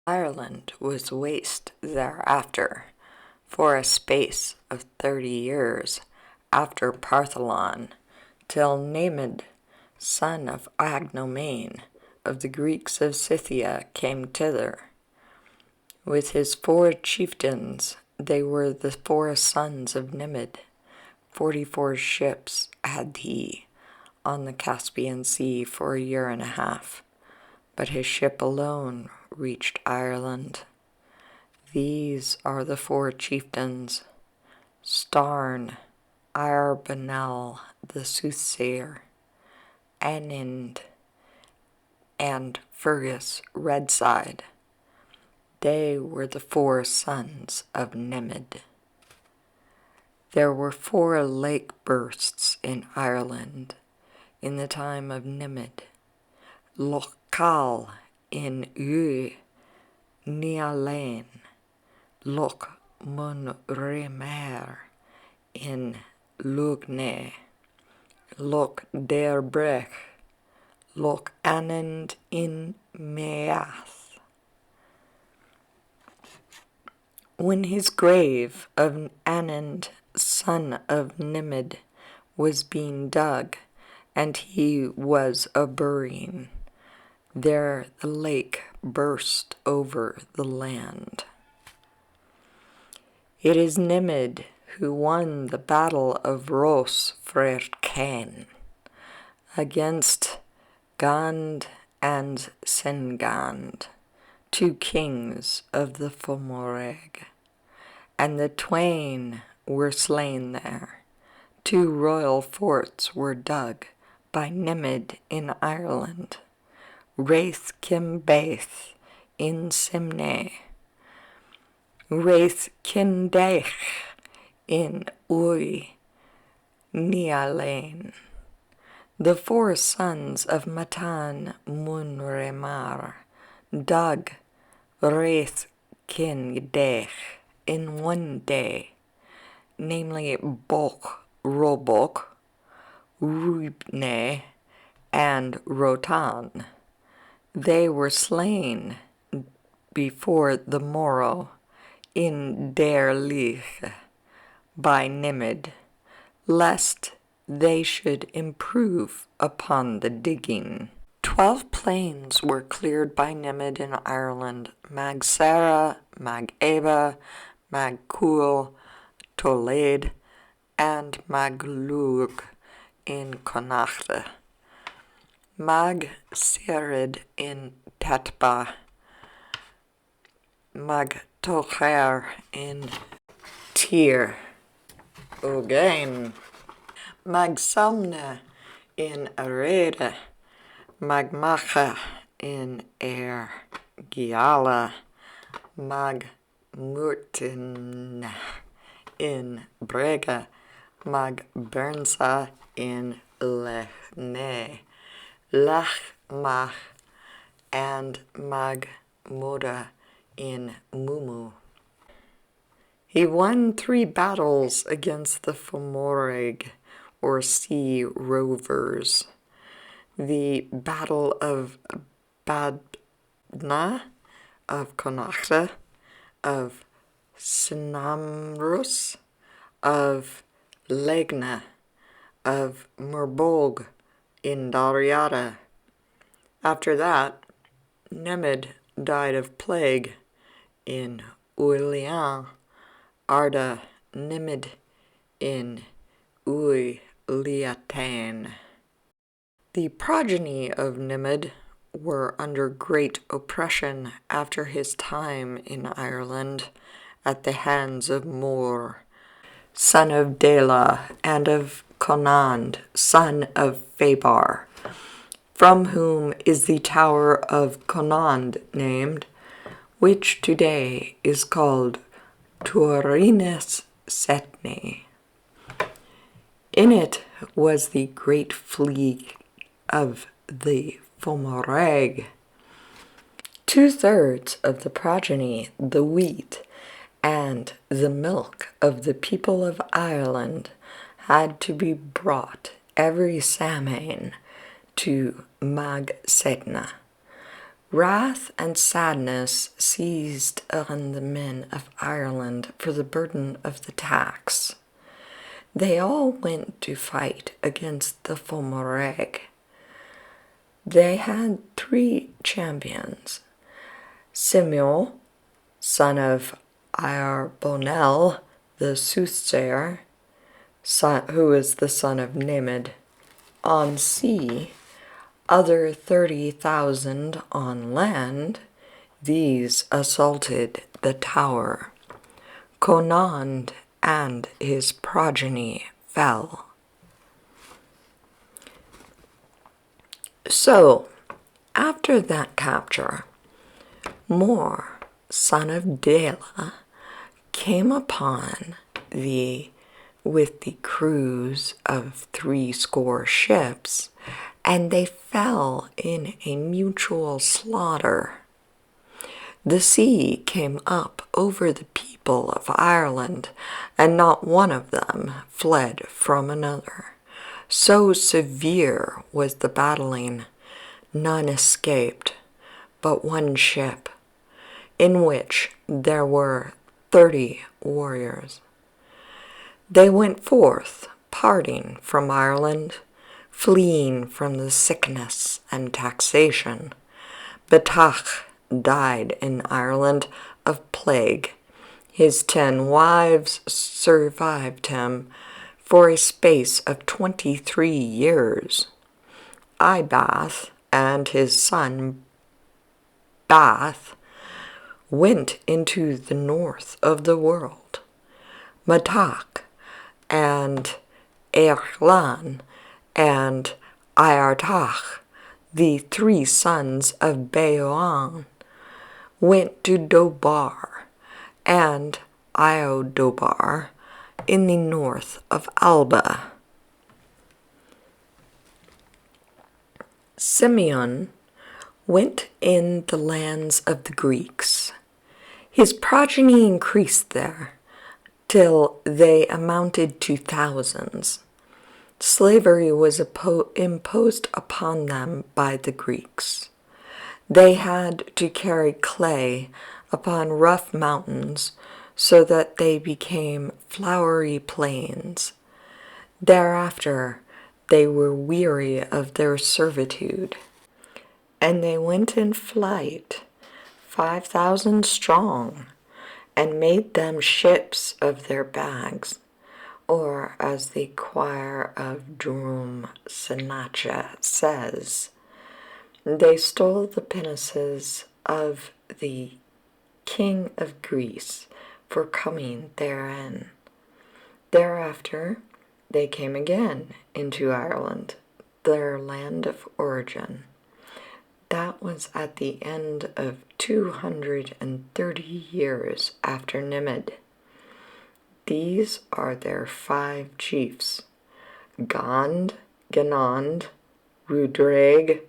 Ireland was waste thereafter, for a space of 30 years after Partholon, till Nemed, son of Agnomane, of the Greeks of Scythia, came thither. With his 4 chieftains, they were the 4 sons of Nemed. 44 ships had he on the Caspian Sea for a year and a half, but his ship alone reached Ireland. These are the 4 chieftains: Starn, Arbanel the soothsayer, Anind, and Fergus Redside. They were the 4 sons of Nemed. There were 4 lake bursts in Ireland in the time of Nemed: Loch Cal in Ue, Nialain, Loch Munremer in Lugne, Loch Derbrech, Loch Anand in Meath. When his grave of Anand, son of Nemed, was being dug, and he was a burying, there the lake burst over the land. It is Nemed who won the battle of Ros Frercain against Gand and Sengand, 2 kings of the Formoy, and the twain were slain there. 2 royal forts were dug by Nemed in Ireland: Raith Kimbaith in Simneh, Raith Kindaich in Ui Nialain. The 4 sons of Matan Munremar dug Raith Kindaich in one day, namely Bok Robok, Rubne, and Rotan. They were slain before the morrow in Derlich by Nemed, lest they should improve upon the digging. 12 plains were cleared by Nemed in Ireland: Magsara, Magaba, Magcool, Toled, and Maglug in Connacht, Mag-Serid in Tatba, Mag-Tocher in Tyr, Ogain, Mag-Samna in Areda, Magmacha in Air Giala, Mag-Murtin in Brega, Mag-Bernsa in Lechne, Lachmach, and Mag-Moda in Mumu. He won 3 battles against the Formoy, or sea rovers: the Battle of Badna, of Connacht, of Sinamrus, of Legna, of Merbolg in Dariata. After that, Nemed died of plague in Uilian, Arda Nemed in Uiliatan. The progeny of Nemed were under great oppression after his time in Ireland at the hands of Mor, son of Dela, and of Conand, son of Fabar, from whom is the tower of Conand named, which today is called Turinus Setne. In it was the great fleet of the Formoy. 2/3 of the progeny, the wheat, and the milk of the people of Ireland had to be brought every Samhain to Mag Setna, Wrath and sadness seized on the men of Ireland for the burden of the tax. They all went to fight against the Formoy. They had 3 champions: Simeon, son of Iarbonel, the soothsayer, who is the son of Nimed, on sea, other 30,000 on land. These assaulted the tower. Conan and his progeny fell. So, after that capture, More, son of Dela, came upon with the crews of 60 ships, and they fell in a mutual slaughter. The sea came up over the people of Ireland, and not one of them fled from another. So severe was the battling, none escaped, but one ship, in which there were 30 warriors. They went forth, parting from Ireland, fleeing from the sickness and taxation. Betach died in Ireland of plague. His 10 wives survived him for a space of 23 years. Ibath and his son Bath went into the north of the world. Matach and Erlan and Iartach, the 3 sons of Beoan, went to Dobar and Iodobar in the north of Alba. Simeon went in the lands of the Greeks. His progeny increased there, till they amounted to thousands. Slavery was imposed upon them by the Greeks. They had to carry clay upon rough mountains so that they became flowery plains. Thereafter they were weary of their servitude, and they went in flight, 5,000 strong, and made them ships of their bags, or as the choir of Drum Sinacha says, they stole the pinnaces of the king of Greece for coming therein. Thereafter they came again into Ireland, their land of origin. That was at the end of 230 years after Nimed. These are their 5 chiefs: Gand, Ganand, Rudraig,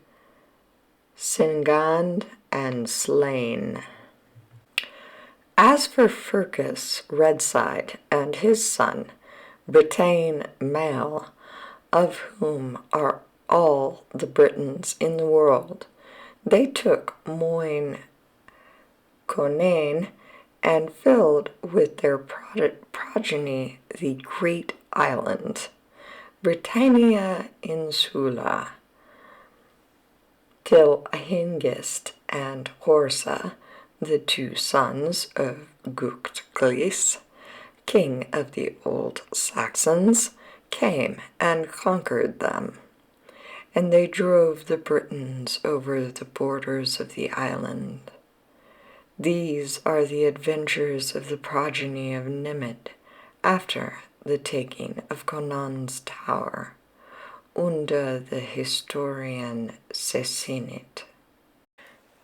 Singand, and Slain. As for Furcus Redside and his son, Britain male, of whom are all the Britons in the world, they took Moyne Conain and filled with their progeny the great island, Britannia Insula, till Hengist and Horsa, the 2 sons of Gughtglis, king of the old Saxons, came and conquered them. And they drove the Britons over the borders of the island. These are the adventures of the progeny of Nimed after the taking of Conan's tower, under the historian Cecinit.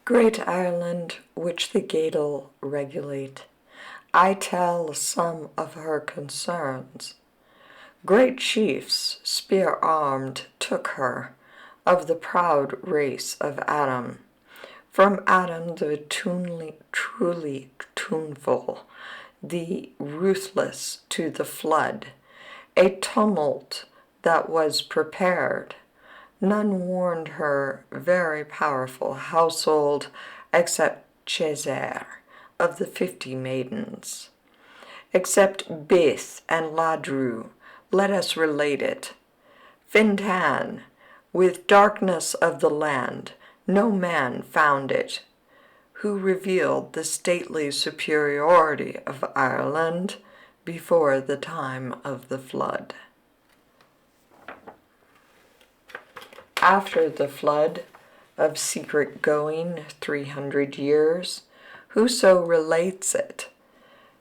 Great Ireland, which the Gaedel regulate, I tell some of her concerns. Great chiefs, spear-armed, took her, of the proud race of Adam. From Adam the truly tuneful, the ruthless to the flood, a tumult that was prepared. None warned her very powerful household except Césaire of the 50 maidens. Except Bith and Ladru, let us relate it. Fintan, with darkness of the land, no man found it, who revealed the stately superiority of Ireland before the time of the flood. After the flood of secret going 300 years, whoso relates it,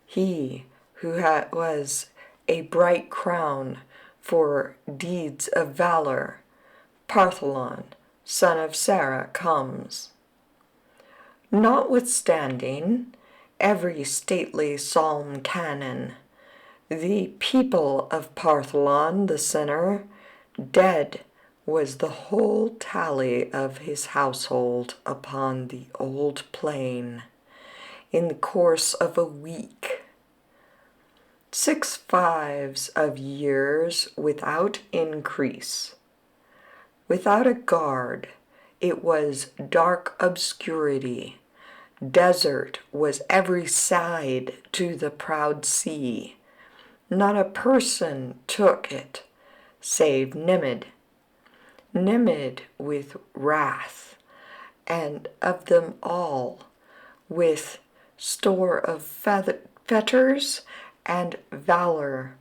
he who was a bright crown for deeds of valor, Partholon, son of Sarah, comes. Notwithstanding every stately psalm canon, the people of Partholon the sinner, dead was the whole tally of his household upon the old plain, in the course of a week. 6 fives of years without increase. Without a guard, it was dark obscurity. Desert was every side to the proud sea. Not a person took it, save Nimid. Nimid with wrath, and of them all, with store of fetters and valor.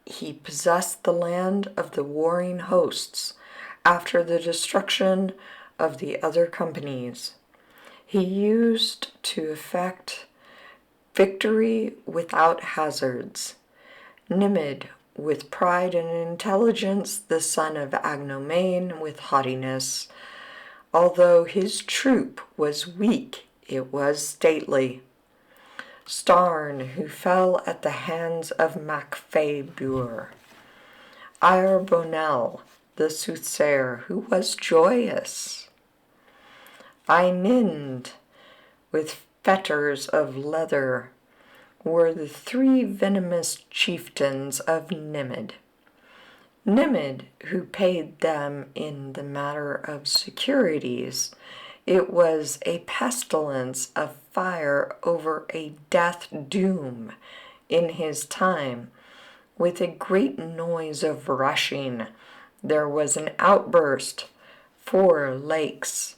He possessed the land of the warring hosts after the destruction of the other companies. He used to effect victory without hazards. Nimid with pride and intelligence, the son of Agnomain with haughtiness. Although his troop was weak, it was stately. Starn, who fell at the hands of Macfabur. Irbonel, the soothsayer, who was joyous. Einind, with fetters of leather, were the 3 venomous chieftains of Nimid. Nimid, who paid them in the matter of securities, it was a pestilence of fire over a death doom in his time. With a great noise of rushing, there was an outburst. 4 lakes.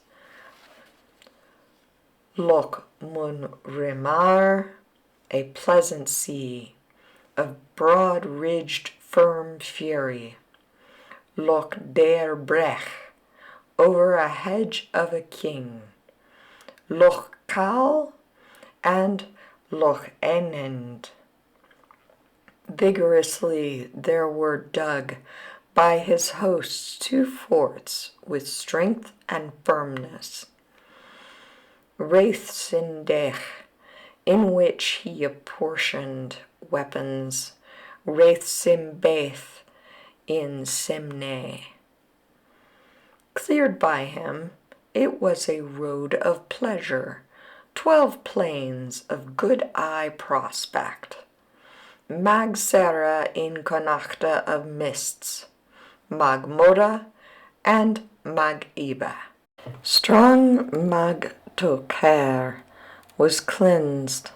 Loch Munrimar, a pleasant sea, of broad-ridged firm fury. Loch Deirbrech, over a hedge of a king. Loch Cal and Loch Enend. Vigorously there were dug by his hosts 2 forts with strength and firmness. Raithsindech, in which he apportioned weapons. Raithsimbeth in Simne. Cleared by him, it was a road of pleasure, 12 plains of good eye prospect. Magsera in Connachta of mists, Magmoda and Mag-Iba. Strong Mag-Toker was cleansed,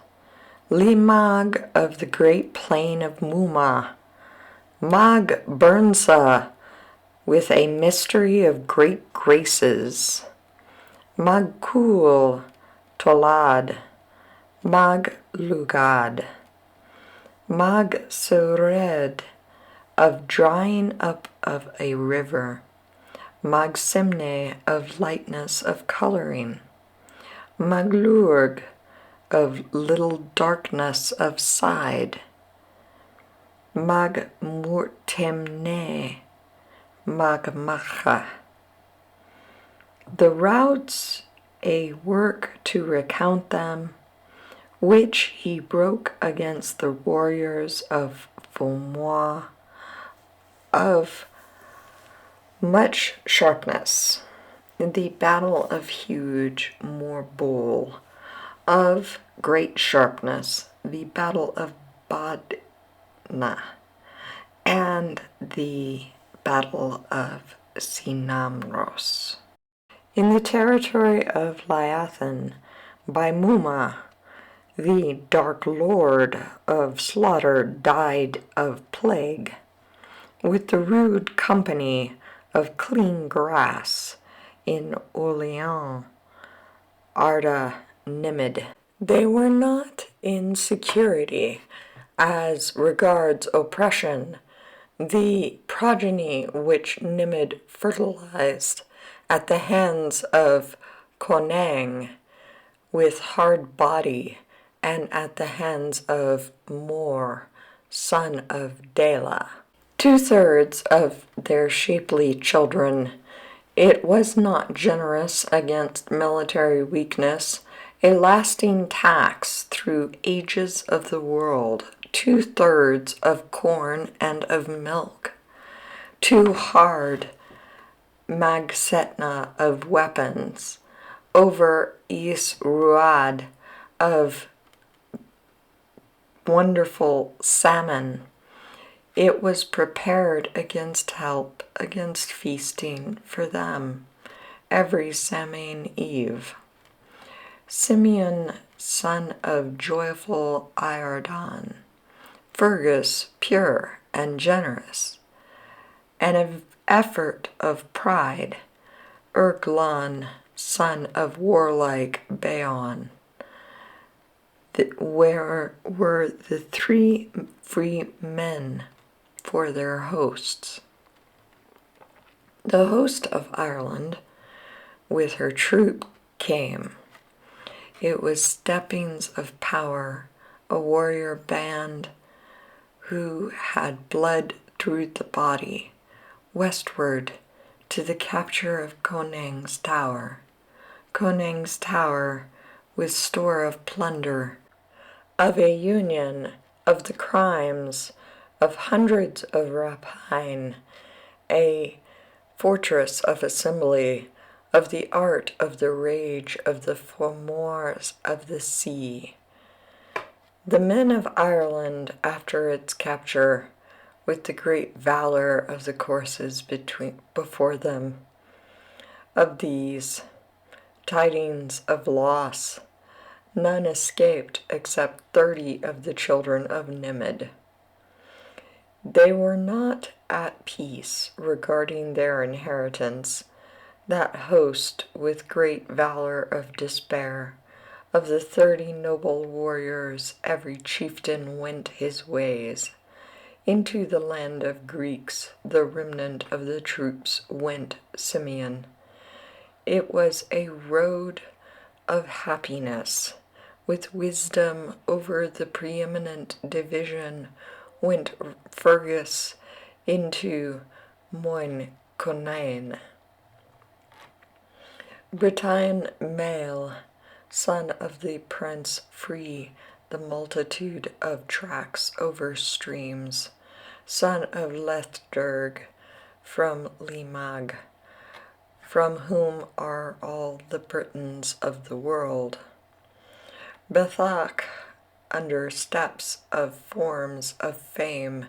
Limag of the great plain of Muma, Mag-Burnsa with a mystery of great graces, Mag-Kul Tolad, Mag-Lugad, Mag-Sured of drying up of a river, Mag-Simne of lightness of coloring, Maglurg of little darkness of side, Mag-Murtemne, Magmacha. The routes, a work to recount them, which he broke against the warriors of Formoy of much sharpness, the battle of huge Morbol, of great sharpness, the battle of Badna, and the battle of Sinamros. In the territory of Liathan, by Muma, the Dark Lord of Slaughter died of plague, with the rude company of clean grass in Orleans, Arda Nimid. They were not in security as regards oppression. The progeny which Nimid fertilized at the hands of Konang with hard body, and at the hands of Mor, son of Dela. 2/3 of their shapely children. It was not generous against military weakness, a lasting tax through ages of the world, 2/3 of corn and of milk, too hard magsetna of weapons, over Isruad of wonderful salmon. It was prepared against help, against feasting for them, every Samhain Eve. Simeon, son of joyful Iardan, Fergus, pure and generous, an effort of pride, Erglon, son of warlike Baon, where were the 3 free men for their hosts. The host of Ireland with her troop came. It was steppings of power, a warrior band who had blood through the body, westward to the capture of Konang's tower. Konang's tower with store of plunder, of a union of the crimes of hundreds of rapine, a fortress of assembly, of the art of the rage of the Formoys of the sea. The men of Ireland, after its capture, with the great valor of the courses before them, of these tidings of loss, none escaped except 30 of the children of Nimid. They were not at peace regarding their inheritance, that host with great valor of despair. Of the 30 noble warriors, every chieftain went his ways. Into the land of Greeks, the remnant of the troops went Simeon. It was a road of happiness. With wisdom over the preeminent division went Fergus into Moin Conain. Britain male, son of the prince free, the multitude of tracks over streams, son of Lethdurg from Limag, from whom are all the Britons of the world. Bethach, under steps of forms of fame,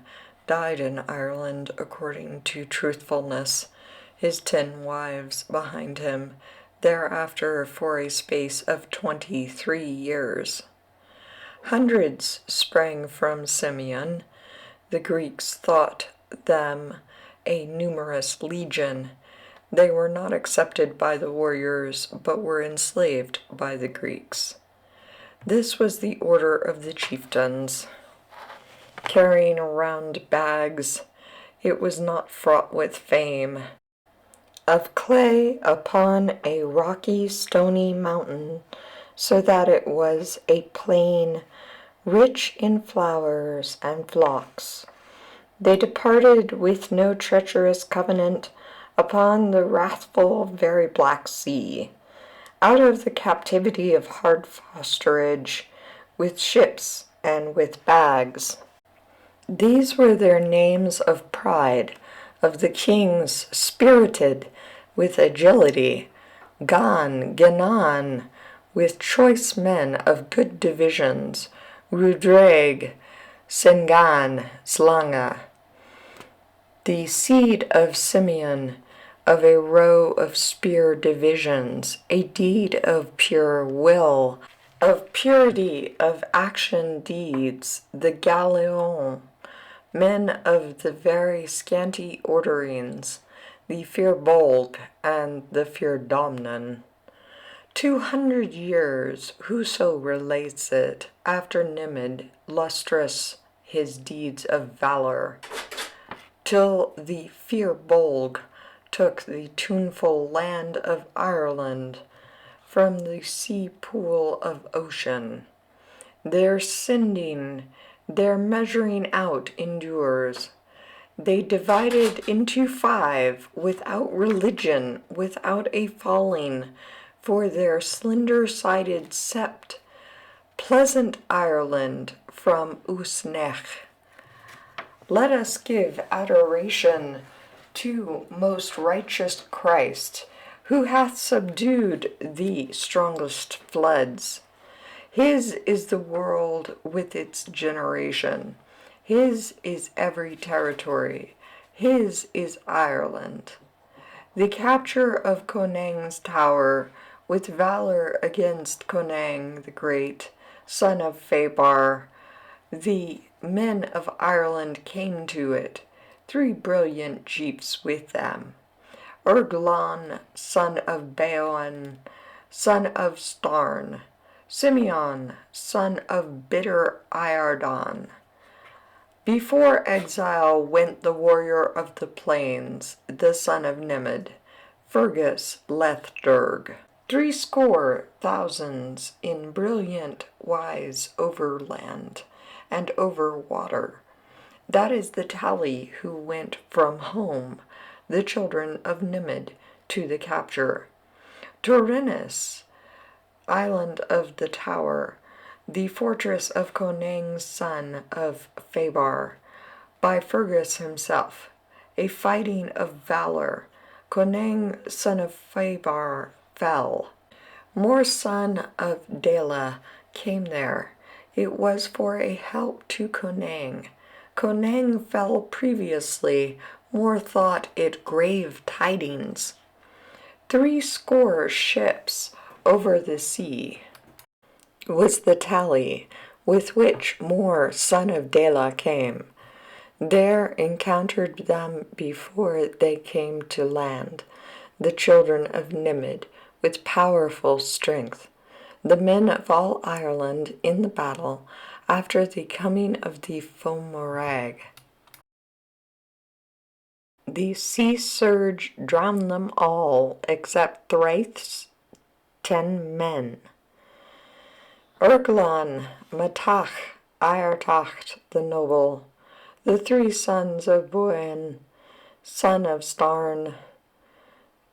died in Ireland according to truthfulness, his 10 wives behind him, thereafter for a space of 23 years. Hundreds sprang from Simeon. The Greeks thought them a numerous legion. They were not accepted by the warriors, but were enslaved by the Greeks. This was the order of the chieftains, carrying around bags. It was not fraught with fame. Of clay upon a rocky, stony mountain, so that it was a plain, rich in flowers and flocks. They departed with no treacherous covenant upon the wrathful, very black sea, out of the captivity of hard fosterage, with ships and with bags. These were their names of pride, of the kings spirited with agility, Gan, Genan, with choice men of good divisions, Rudraig, Sengan, Slanga. The seed of Simeon, of a row of spear divisions, a deed of pure will, of purity of action deeds, the Galion, men of the very scanty orderings, the Firbolg and the Firdomnen. 200 years, whoso relates it, after Nimid, lustrous his deeds of valor, till the Firbolg took the tuneful land of Ireland from the sea pool of ocean. Their sending, their measuring out endures. They divided into 5, without religion, without a falling, for their slender-sided sept, pleasant Ireland from Usnech. Let us give adoration to most righteous Christ, who hath subdued the strongest floods. His is the world with its generation. His is every territory. His is Ireland. The capture of Conang's tower, with valor against Conang the Great, son of Fabar, the men of Ireland came to it, 3 brilliant chiefs with them. Erglon, son of Beoan, son of Starn, Simeon, son of bitter Iardon. Before exile went the warrior of the plains, the son of Nimid, Fergus Lethdurg. 70,000 in brilliant wise over land and over water. That is the tally who went from home, the children of Nimid, to the capture. Torinus, island of the tower, the fortress of Conang's son of Fabar, by Fergus himself, a fighting of valor. Conang, son of Fabar, fell. More son of Dela came there. It was for a help to Conang. Conang fell previously, more thought it grave tidings. 70 ships over the sea was the tally with which More, son of Dela, came. There encountered them before they came to land, the children of Nimid, with powerful strength, the men of all Ireland in the battle, after the coming of the Fomorag. The sea surge drowned them all, except Thraith's 10 men. Erglon, Matach, Aertacht the noble, the 3 sons of Buin, son of Starn,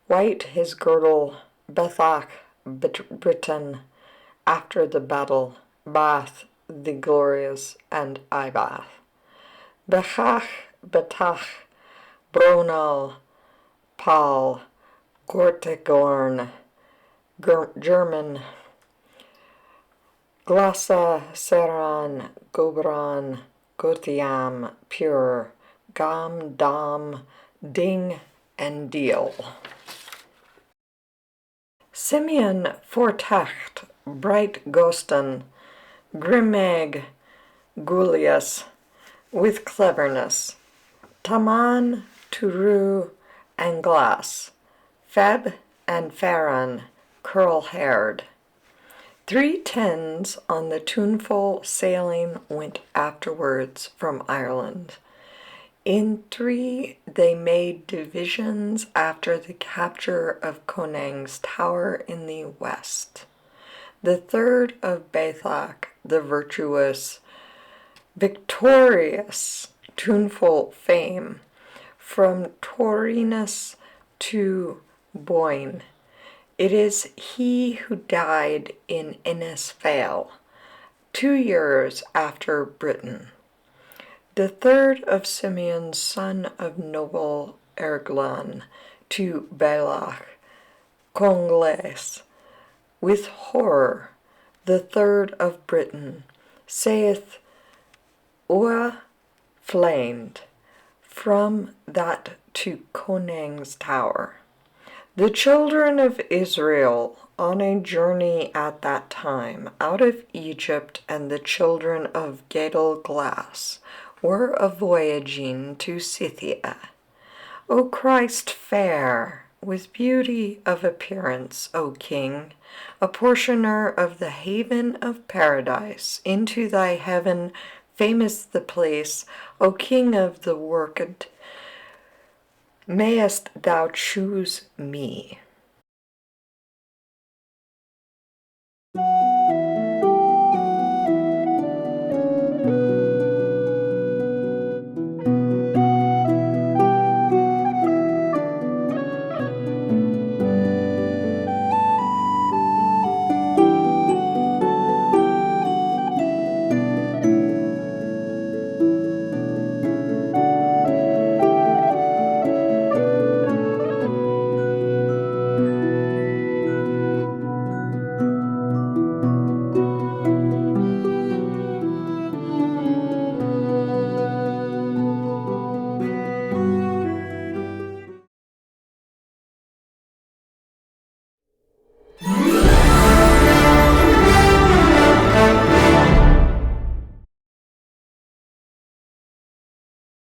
white his girdle, Bethach, Britain, after the battle, Bath the glorious, and Ibath. Bechach, Betach, Bronal, Paul, Gortegorn, German, Glassa, Seran, Gobran, Gothiam, Pure, Gam, Dam, Ding, and Deal. Simeon Fortacht, Bright Goston, Grimeg, Gulius, with cleverness, Taman, Turu, and Glass, Feb and Farron, curl-haired. 3 tens on the tuneful sailing went afterwards from Ireland. In 3 they made divisions after the capture of Conang's tower in the west. The 3rd of Bethach, the virtuous, victorious, tuneful fame, from Torinus to Boyne. It is he who died in Innisfail, 2 years after Britain. The 3rd of Simeon, son of noble Erglon, to Belach, Congles, with horror. The 3rd of Britain, saith Ua flamed, from that to Conang's tower. The children of Israel on a journey at that time out of Egypt, and the children of Gadol Glass were a-voyaging to Scythia. O Christ fair, with beauty of appearance, O King, a portioner of the haven of paradise, into thy heaven famous the place, O King of the world, mayest thou choose me.